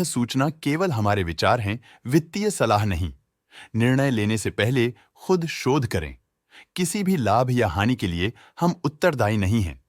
सूचना केवल हमारे विचार हैं, वित्तीय सलाह नहीं। निर्णय लेने से पहले खुद शोध करें। किसी भी लाभ या हानि के लिए हम उत्तरदायी नहीं हैं।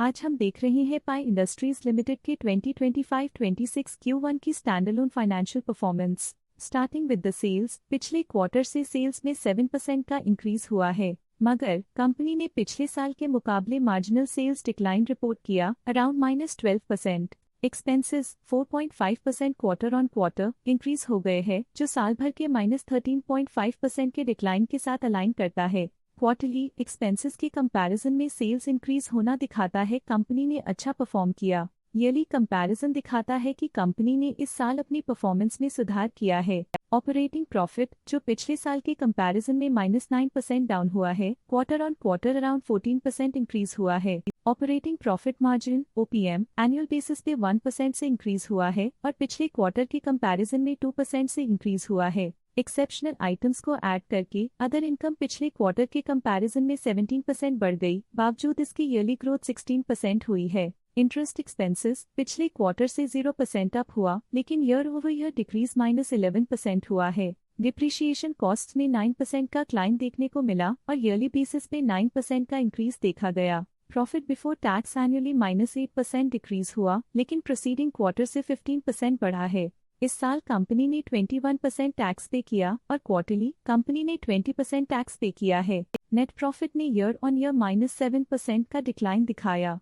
आज हम देख रहे हैं पाई इंडस्ट्रीज लिमिटेड के 2025-26 Q1 की standalone financial performance. Starting with the sales, पिछले क्वार्टर से सेल्स में 7% का इंक्रीज हुआ है, मगर कंपनी ने पिछले साल के मुकाबले मार्जिनल सेल्स डिक्लाइन रिपोर्ट किया, around -12%। Expenses 4.5% quarter on quarter increase हो गए हैं, जो साल भर के -13.5% के डिक्लाइन के साथ अलाइन करता है। क्वार्टरली एक्सपेंसेस के कंपैरिजन में सेल्स इंक्रीज होना दिखाता है कंपनी ने अच्छा परफॉर्म किया। ईयरली कंपैरिजन दिखाता है कि कंपनी ने इस साल अपनी परफॉर्मेंस में सुधार किया है। ऑपरेटिंग प्रॉफिट, जो पिछले साल के कंपैरिजन में -9% डाउन हुआ है, quarter on quarter around 14% increase हुआ है। Operating profit margin OPM annual basis पे 1% से इंक्रीज हुआ है और पिछले क्वार्टर के कंपैरिजन में 2% से इंक्रीज हुआ है। एक्सेप्शनल आइटम्स को ऐड करके अदर इनकम पिछले क्वार्टर के कंपैरिजन में 17% बढ़ गई, बावजूद इसकी ईयरली ग्रोथ 16% हुई है। इंटरेस्ट एक्सपेंसेस पिछले क्वार्टर से 0% अप हुआ, लेकिन ईयर ओवर ईयर डिक्रीज -11% हुआ है। डिप्रिशिएशन कॉस्ट्स में 9% का क्लाइम देखने को मिला और ईयरली बेसिस पे 9% का इंक्रीज देखा गया। Profit before tax annually -8% decrease हुआ, लेकिन प्रोसीडिंग क्वार्टर से 15% बढ़ा है। इस साल कंपनी ने 21% टैक्स पे किया और क्वार्टरली कंपनी ने 20% टैक्स पे किया है। नेट प्रॉफिट ने ईयर ऑन ईयर -7% का डिक्लाइन दिखाया,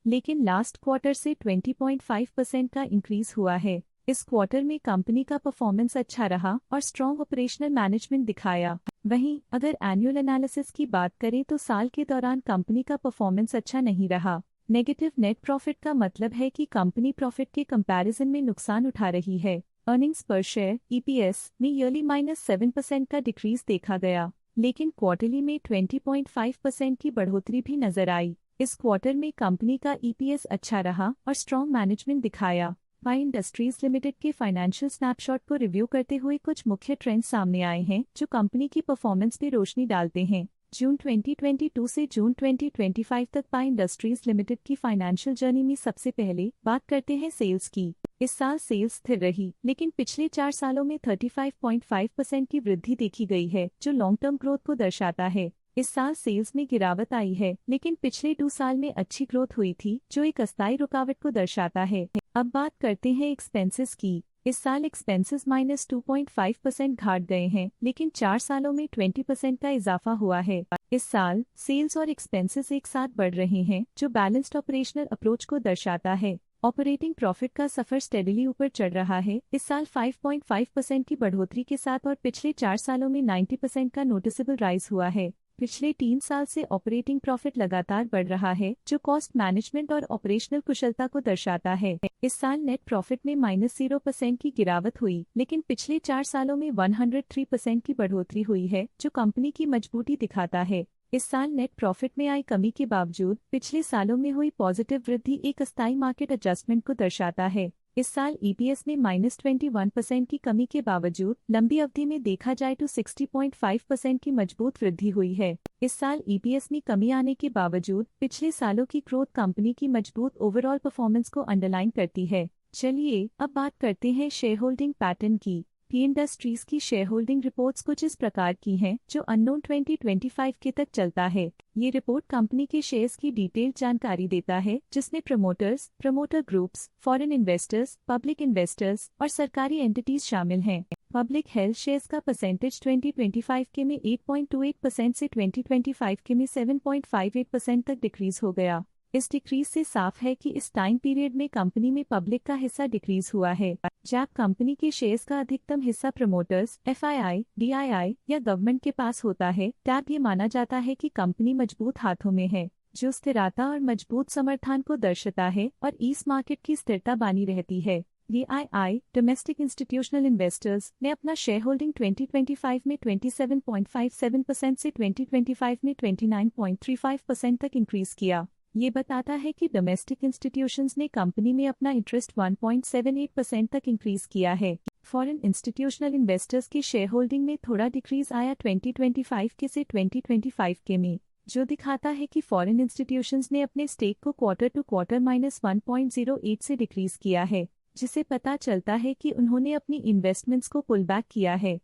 लेकिन लास्ट क्वार्टर से 20.5% का इंक्रीज हुआ है। इस क्वार्टर में कंपनी का परफॉर्मेंस अच्छा रहा और स्ट्रॉन्ग ऑपरेशनल मैनेजमेंट दिखाया। वहीं अगर एनुअल एनालिसिस की बात करें तो साल के दौरान कंपनी का परफॉर्मेंस अच्छा नहीं रहा। नेगेटिव नेट प्रॉफिट का मतलब है कि कंपनी प्रॉफिट के कंपैरिजन में नुकसान उठा रही है। अर्निंग्स पर शेयर EPS में ईयरली -7% का डिक्रीज देखा गया, लेकिन क्वार्टरली में 20.5% की बढ़ोतरी भी नजर आई। इस क्वार्टर में कंपनी का EPS अच्छा रहा और स्ट्रॉन्ग मैनेजमेंट दिखाया। पाई इंडस्ट्रीज लिमिटेड के फाइनेंशियल स्नैपशॉट को रिव्यू करते हुए कुछ मुख्य ट्रेंड्स सामने आए हैं जो कंपनी की परफॉर्मेंस पे रोशनी डालते हैं। जून 2022 से जून 2025 तक पाई इंडस्ट्रीज लिमिटेड की फाइनेंशियल जर्नी में सबसे पहले बात करते हैं सेल्स की। इस साल सेल्स स्थिर रही, लेकिन पिछले 4 सालों में 35.5% की वृद्धि देखी गई है, जो लॉन्ग टर्म ग्रोथ को दर्शाता है। इस साल सेल्स में गिरावट आई है, लेकिन पिछले 2 साल में अच्छी ग्रोथ हुई थी, जो एक अस्थायी रुकावट को दर्शाता है। अब बात करते हैं एक्सपेंसेस की। इस साल एक्सपेंसेस -2.5% घाट गए हैं, लेकिन 4 सालों में 20% का इजाफा हुआ है। इस साल सेल्स और एक्सपेंसेस एक साथ बढ़ रहे हैं, जो बैलेंस्ड ऑपरेशनल अप्रोच को दर्शाता है। ऑपरेटिंग प्रॉफिट का सफर स्टेडिली ऊपर चढ़ रहा है, इस साल 5.5% की बढ़ोतरी के साथ और पिछले 4 सालों में 90% का नोटिसेबल राइज हुआ है। पिछले 3 साल से ऑपरेटिंग प्रॉफिट लगातार बढ़ रहा है, जो कॉस्ट मैनेजमेंट और ऑपरेशनल कुशलता को दर्शाता है। इस साल नेट प्रॉफिट में -0% की गिरावट हुई, लेकिन पिछले 4 सालों में 103% की बढ़ोतरी हुई है, जो कंपनी की मजबूती दिखाता है। इस साल नेट प्रॉफिट में आई कमी के बावजूद पिछले सालों में हुई पॉजिटिव वृद्धि एक अस्थायी मार्केट एडजस्टमेंट को दर्शाता है। इस साल EPS में -21% की कमी के बावजूद लंबी अवधि में देखा जाए तो 60.5% की मजबूत वृद्धि हुई है। इस साल EPS में कमी आने के बावजूद पिछले सालों की ग्रोथ कंपनी की मजबूत ओवरऑल परफॉर्मेंस को अंडरलाइन करती है। चलिए अब बात करते हैं शेयर होल्डिंग पैटर्न की। पी इंडस्ट्रीज की शेयर होल्डिंग रिपोर्ट्स कुछ इस प्रकार की हैं, जो अननोन 2025 के तक चलता है। ये रिपोर्ट कंपनी के शेयर्स की डिटेल्ड जानकारी देता है, जिसमें promoters, promoter groups, foreign investors, public investors और सरकारी एंटिटीज शामिल हैं। पब्लिक हेल्थ शेयर्स का परसेंटेज 2025 के में 8.28% से 2025 के में 7.58% तक डिक्रीज हो गया। इस डिक्रीज से साफ है कि इस टाइम पीरियड में कंपनी में पब्लिक का हिस्सा डिक्रीज हुआ है। जब कंपनी के शेयर्स का अधिकतम हिस्सा प्रमोटर्स, FII, DII या गवर्नमेंट के पास होता है, तब ये माना जाता है कि कंपनी मजबूत हाथों में है, जो स्थिरता और मजबूत समर्थन को दर्शाता है और इस मार्केट की स्थिरता बनी रहती है। DII, डोमेस्टिक इंस्टीट्यूशनल इन्वेस्टर्स, ने अपना शेयर होल्डिंग 2025 में 27.57% से 2025 में 29.35% तक इंक्रीज किया। ये बताता है कि डोमेस्टिक इंस्टीट्यूशंस ने कंपनी में अपना इंटरेस्ट 1.78% तक इंक्रीज किया है। फॉरेन इंस्टीट्यूशनल इन्वेस्टर्स की शेयर होल्डिंग में थोड़ा डिक्रीज आया 2025 के से 2025 के में, जो दिखाता है कि फॉरेन इंस्टीट्यूशंस ने अपने स्टेक को क्वार्टर टू क्वार्टर -1.08 से डिक्रीज किया है। जिसे पता चलता है कि उन्होंने अपनी इन्वेस्टमेंट्स को पुल बैक किया है।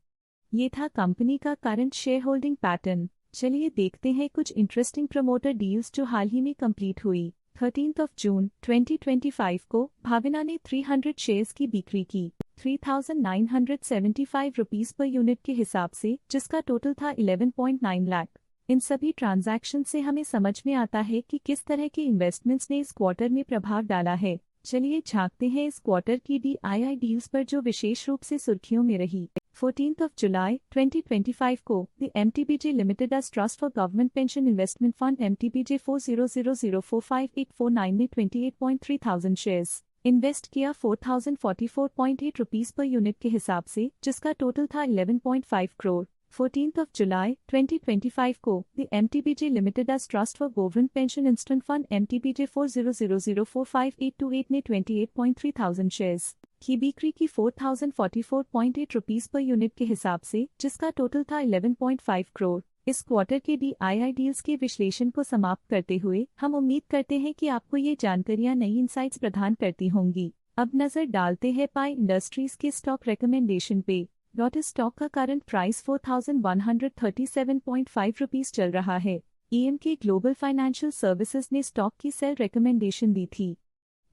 ये था कंपनी का करंट शेयर होल्डिंग पैटर्न। चलिए देखते हैं कुछ इंटरेस्टिंग प्रमोटर डील्स जो हाल ही में कंप्लीट हुई। 13 जून 2025 को भाविना ने 300 शेयर्स की बिक्री की 3,975 रुपीस पर यूनिट के हिसाब से, जिसका टोटल था 11.9 लाख। इन सभी ट्रांजैक्शन से हमें समझ में आता है कि किस तरह के इन्वेस्टमेंट्स ने इस क्वार्टर में प्रभाव डाला है। चलिए झांकते हैं इस क्वार्टर की DII डील्स पर जो विशेष रूप से सुर्खियों में रही। 14 जुलाई 2025 को the MTBJ limited as trust for government pension investment fund MTBJ 4000045849 ने 28.3 थाउजेंड शेयर्स इन्वेस्ट किया 4044.8 रुपीस पर यूनिट के हिसाब से, जिसका टोटल था 11.5 करोड़। 14 जुलाई 2025 को the MTBJ limited as trust for government pension instant fund MTBJ 4000045828 ने 28.3 थाउजेंड शेयर्स की बिक्री की 4044.8 रुपीस पर यूनिट के हिसाब से, जिसका टोटल था 11.5 करोड़। इस क्वार्टर के DII डील्स के विश्लेषण को समाप्त करते हुए हम उम्मीद करते हैं कि आपको ये जानकारियां नई इंसाइट्स प्रदान करती होंगी। अब नजर डालते हैं पाई इंडस्ट्रीज के स्टॉक रिकमेंडेशन पे। लॉटस स्टॉक का करंट प्राइस 4137.5 रुपीस चल रहा है। EMK ग्लोबल फाइनेंशियल सर्विसेज ने स्टॉक की सेल रिकमेंडेशन दी थी।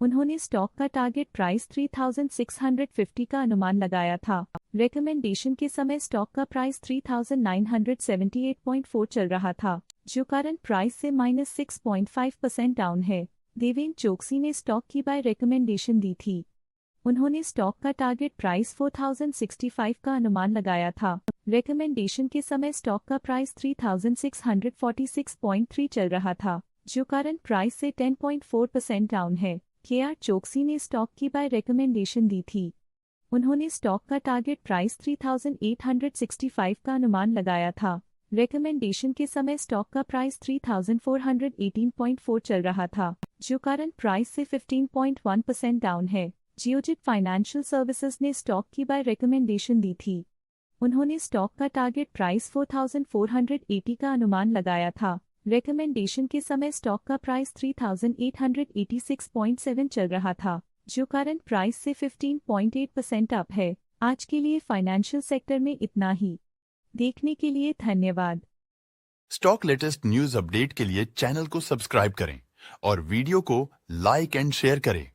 उन्होंने स्टॉक का टारगेट प्राइस 3650 का अनुमान लगाया था। रिकमेंडेशन के समय स्टॉक का प्राइस 3978.4 चल रहा था, जो करंट प्राइस से -6.5% डाउन है। देवेन चोकसी ने स्टॉक की बाय रिकमेंडेशन दी थी। उन्होंने स्टॉक का टारगेट प्राइस 4065 का अनुमान लगाया था। रिकमेंडेशन के समय स्टॉक का प्राइस 3646.3 चल रहा था, जो करंट प्राइस से 10.4% डाउन है। KR चोकसी ने स्टॉक की बाय रिकमेंडेशन दी थी। उन्होंने स्टॉक का टारगेट प्राइस 3865 का अनुमान लगाया था। रिकमेंडेशन के समय स्टॉक का प्राइस 3418.4 चल रहा था, जो करंट प्राइस से 15.1% डाउन है। जियोजित फाइनेंशियल सर्विसेज ने स्टॉक की बाय रिकमेंडेशन दी थी। उन्होंने स्टॉक का टारगेट प्राइस 4480 का अनुमान लगाया था। रिकमेंडेशन के समय स्टॉक का प्राइस 3886.7 चल रहा था, जो करंट प्राइस से 15.8% अप है। आज के लिए फाइनेंशियल सेक्टर में इतना ही। देखने के लिए धन्यवाद। स्टॉक लेटेस्ट न्यूज अपडेट के लिए चैनल को सब्सक्राइब करें और वीडियो को लाइक एंड शेयर करें।